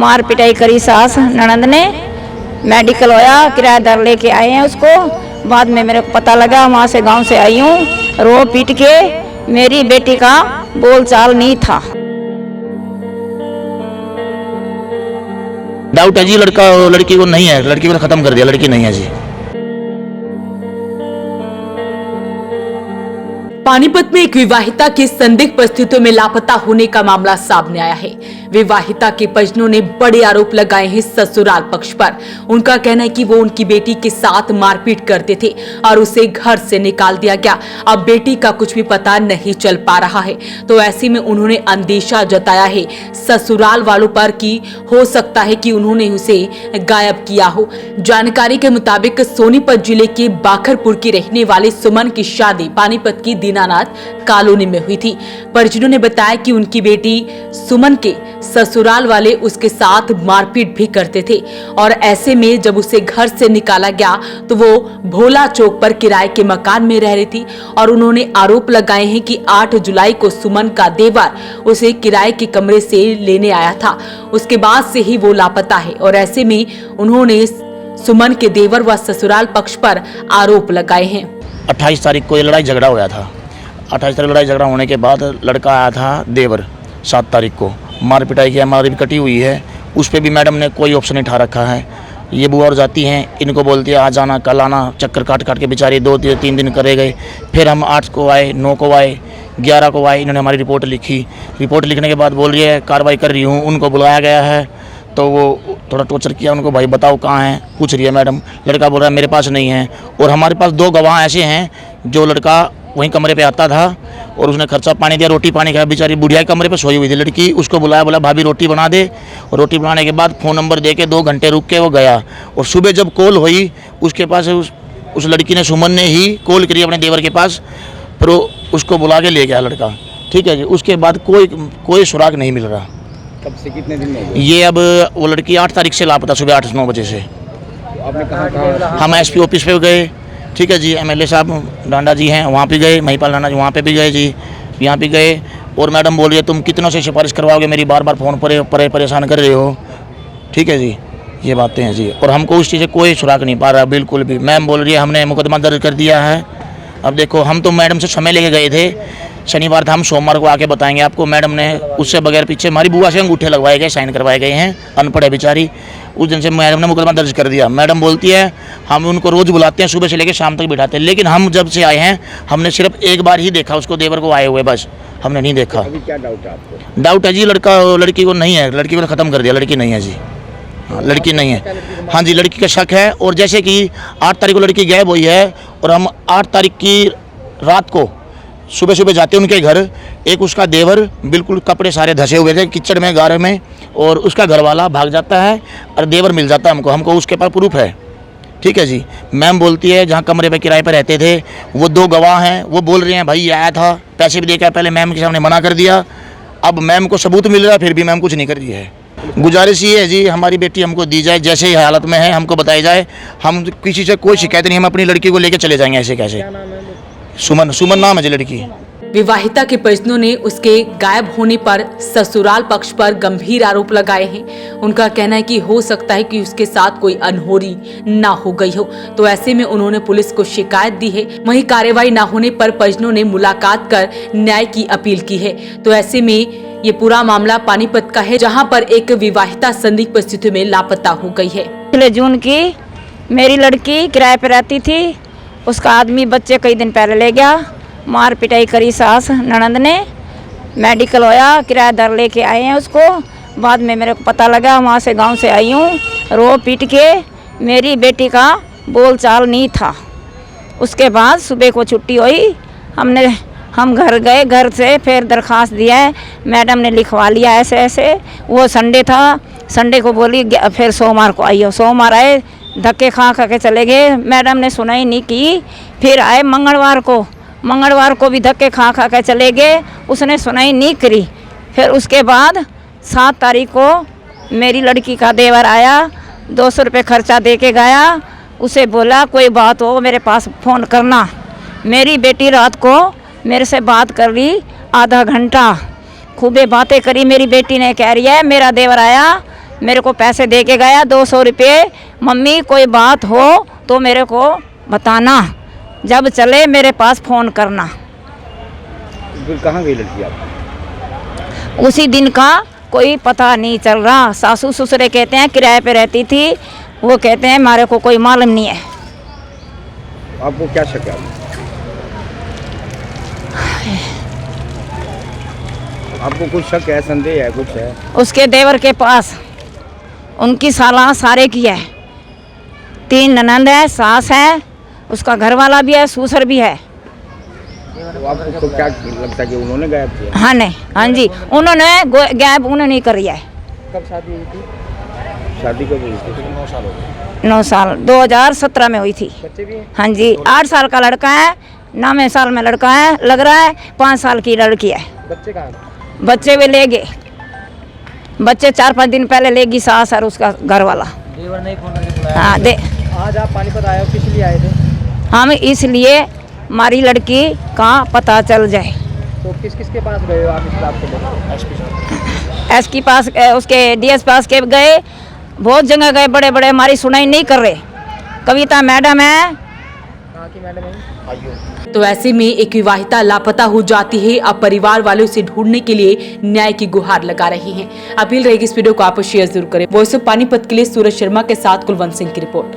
मार पिटाई करी सास ननद ने। मेडिकल होया, किराएदार लेके आए हैं उसको। बाद में मेरे को पता लगा, वहाँ से गांव से आई हूँ, रो पीट के। मेरी बेटी का बोलचाल नहीं था। डाउट है जी, लड़का लड़की को नहीं है, लड़की को खत्म कर दिया, लड़की नहीं है जी। पानीपत में एक विवाहिता की संदिग्ध परिस्थितियों में लापता होने का मामला सामने आया है। विवाहिता के परिजनों ने बड़े आरोप लगाए हैं ससुराल पक्ष पर। उनका कहना है कि वो उनकी बेटी के साथ मारपीट करते थे और उसे घर से निकाल दिया गया। अब बेटी का कुछ भी पता नहीं चल पा रहा है, तो ऐसे में उन्होंने अंदेशा जताया है ससुराल वालों पर कि हो सकता है कि उन्होंने उसे गायब किया हो। जानकारी के मुताबिक सोनीपत जिले के बाखरपुर की रहने वाले सुमन की शादी पानीपत की दीनानाथ कॉलोनी में हुई थी। परिजनों ने बताया कि उनकी बेटी सुमन के ससुराल वाले उसके साथ मारपीट भी करते थे और ऐसे में जब उसे घर से निकाला गया तो वो भोला चौक पर किराए के मकान में रह रही थी और उन्होंने आरोप लगाए हैं कि 8 जुलाई को सुमन का देवर उसे किराए के कमरे से लेने आया था। उसके बाद से ही वो लापता है और ऐसे में उन्होंने सुमन के देवर व ससुराल पक्ष पर आरोप लगाए हैं। 28 तारीख को ये लड़ाई झगड़ा हुआ था। 28 तारीख लड़ाई झगड़ा होने के बाद लड़का आया था देवर 7 तारीख को, मार पिटाई की हमारी भी कटी हुई है। उस पर भी मैडम ने कोई ऑप्शन नहीं उठा रखा है। ये बुआ और जाती हैं, इनको बोलती है आज आना कल आना, चक्कर काट काट के बेचारी 2-3 दिन करे गए। फिर हम 8 को आए, 9 को आए, 11 को आए, इन्होंने हमारी रिपोर्ट लिखी। रिपोर्ट लिखने के बाद बोल रही है कार्रवाई कर रही हूँ। उनको बुलाया गया है तो वो थोड़ा टॉर्चर किया उनको, भाई बताओ कहाँ हैं, पूछ रही है मैडम। लड़का बोल रहा है मेरे पास नहीं है। और हमारे पास 2 गवाह ऐसे हैं, जो लड़का वहीं कमरे पे आता था और उसने खर्चा पानी दिया, रोटी पानी खाया। बेचारी बुढ़िया कमरे पे सोई हुई थी लड़की, उसको बुलाया, बोला भाभी रोटी बना दे। और रोटी बनाने के बाद फ़ोन नंबर दे के 2 घंटे रुक के वो गया। और सुबह जब कॉल हुई उसके पास, उस लड़की ने, सुमन ने ही कॉल करी अपने देवर के पास, फिर उसको बुला के ले गया लड़का। ठीक है जी। उसके बाद कोई सुराग नहीं मिल रहा। कब से कितने दिन में? ये अब वो लड़की 8 तारीख से लापता, सुबह 8-9 बजे से। आपने कहाँ? हम एसपी ऑफिस पे गए, ठीक है जी। एमएलए साहब डांडा जी हैं, वहाँ पे गए, महिपाल डांडा जी वहाँ पे भी गए जी, यहाँ पे गए। और मैडम बोल रही है तुम कितनों से सिफारिश करवाओगे, मेरी बार बार फ़ोन पर परेशान कर रहे हो। ठीक है जी, ये बातें हैं जी। और हमको उस चीज़ से कोई सुराग नहीं पा रहा बिल्कुल भी। मैम बोल रही है हमने मुकदमा दर्ज कर दिया है। अब देखो, हम तो मैडम से समय लेके गए थे, शनिवार था, हम सोमवार को आके बताएंगे आपको। मैडम ने उससे बगैर पीछे हमारी बुआ से अंगूठे लगवाए गए, साइन करवाए गए हैं, अनपढ़ है बेचारी। उस दिन से मैडम ने मुकदमा दर्ज कर दिया। मैडम बोलती है हम उनको रोज़ बुलाते हैं, सुबह से लेकर शाम तक बिठाते हैं, लेकिन हम जब से आए हैं हमने सिर्फ एक बार ही देखा उसको, देवर को आए हुए, बस हमने नहीं देखा। अभी क्या डाउट है आपको? डाउट है जी, लड़का लड़की को नहीं है, लड़की को ख़त्म कर दिया, लड़की नहीं है जी। हाँ, लड़की नहीं है। हाँ जी, लड़की का शक है। और जैसे कि 8 तारीख को लड़की गायब हुई है और हम 8 तारीख की रात को सुबह सुबह जाते हैं उनके घर। एक उसका देवर बिल्कुल कपड़े सारे धसे हुए थे कीचड़ में, गारे में, और उसका घरवाला भाग जाता है और देवर मिल जाता है हमको उसके पास प्रूफ है। ठीक है जी। मैम बोलती है जहाँ कमरे पे किराए पर रहते थे वो 2 गवाह हैं, वो बोल रहे हैं भाई ये आया था, पैसे भी देखा, पहले मैम के सामने मना कर दिया। अब मैम को सबूत मिल रहा है, फिर भी मैम कुछ नहीं कर रही है। गुजारिश ये है जी, हमारी बेटी हमको दी जाए, जैसे ही हालत में है हमको बताई जाए। हम किसी से कोई शिकायत नहीं, हम अपनी लड़की को लेकर चले जाएंगे। ऐसे कैसे? सुमन नाम है जी लड़की। विवाहिता के परिजनों ने उसके गायब होने पर ससुराल पक्ष पर गंभीर आरोप लगाए हैं। उनका कहना है कि हो सकता है कि उसके साथ कोई अनहोनी ना हो गई हो, तो ऐसे में उन्होंने पुलिस को शिकायत दी है। वहीं कार्रवाई न होने पर परिजनों ने मुलाकात कर न्याय की अपील की है। तो ऐसे में ये पूरा मामला पानीपत का है, जहां पर एक विवाहिता संदिग्ध परिस्थितियों में लापता हो गई है। पिछले जून की मेरी लड़की किराए पर रहती थी, उसका आदमी बच्चे कई दिन पहले ले गया, मार पिटाई करी सास ननद ने। मेडिकल होया, किराएदार लेके आए हैं उसको। बाद में मेरे को पता लगा, वहाँ से गांव से आई हूँ, रो पीट के। मेरी बेटी का बोलचाल नहीं था। उसके बाद सुबह को छुट्टी हुई, हम घर गए, घर से फिर दरख्वास्त दिया है, मैडम ने लिखवा लिया ऐसे ऐसे। वो संडे था, संडे को बोली फिर सोमवार को आई हो। सोमवार आए, धक्के खा के चले गए, मैडम ने सुनाई नहीं की। फिर आए मंगलवार को भी धक्के खा के चले गए, उसने सुनाई नहीं करी। फिर उसके बाद 7 तारीख को मेरी लड़की का देवर आया, 200 रुपये खर्चा दे के गया। उसे बोला कोई बात हो मेरे पास फ़ोन करना। मेरी बेटी रात को मेरे से बात कर रही आधा घंटा, खूबे बातें करी। मेरी बेटी ने कह रही है मेरा देवर आया, मेरे को पैसे दे के गया 200 रुपये। मम्मी कोई बात हो तो मेरे को बताना, जब चले मेरे पास फ़ोन करना। फिर कहाँ गई लड़की आप? उसी दिन का कोई पता नहीं चल रहा। सासू ससुरे कहते हैं किराए पे रहती थी, वो कहते हैं हमारे को कोई मालूम नहीं है। आपको क्या शक है? आपको कुछ शक है, संदेह है, कुछ है? उसके देवर के पास उनकी साला सारे की है, 3 ननंद है, सास है, उसका घर वाला भी है, ससुर भी है। तो आपको तो क्या लगता है कि उन्होंने गायब किया? हाँ नहीं, हाँ जी, उन्होंने गायब उन्होंने करी है। कब शादी हुई थी? शादी कब हुई थी? 9 साल हो गए। 9 साल 2017 में हुई थी। बच्चे भी हैं? हाँ जी, 8 साल का लड़का है, 9वें साल में लड़का है, लग रहा है 5 साल की लड़की है। बच्चे कहाँ? बच्चे भी ले गए, बच्चे 4-5 दिन पहले लेगी सास और उसका घर वाला। देवर ने फोन करके बुलाया। हाँ दे, आज आप पानीपत आए हो, किस लिए आए थे? हम इसलिए हमारी लड़की का पता चल जाए। तो किस किस के पास गए हो आप इस बात को लेकर? एस के पास, उसके डीएस पास के गए, बहुत जगह गए, बड़े बड़े, हमारी सुनाई नहीं कर रहे। कविता मैडम है। कहाँ की मैडम है? तो ऐसे में एक विवाहिता लापता हो जाती है। अब परिवार वालों से ढूंढने के लिए न्याय की गुहार लगा रहे हैं। अपील रहेगी इस वीडियो को आप शेयर जरूर करें। वॉइस ऑफ पानीपत के लिए सूरज शर्मा के साथ कुलवंत सिंह की रिपोर्ट।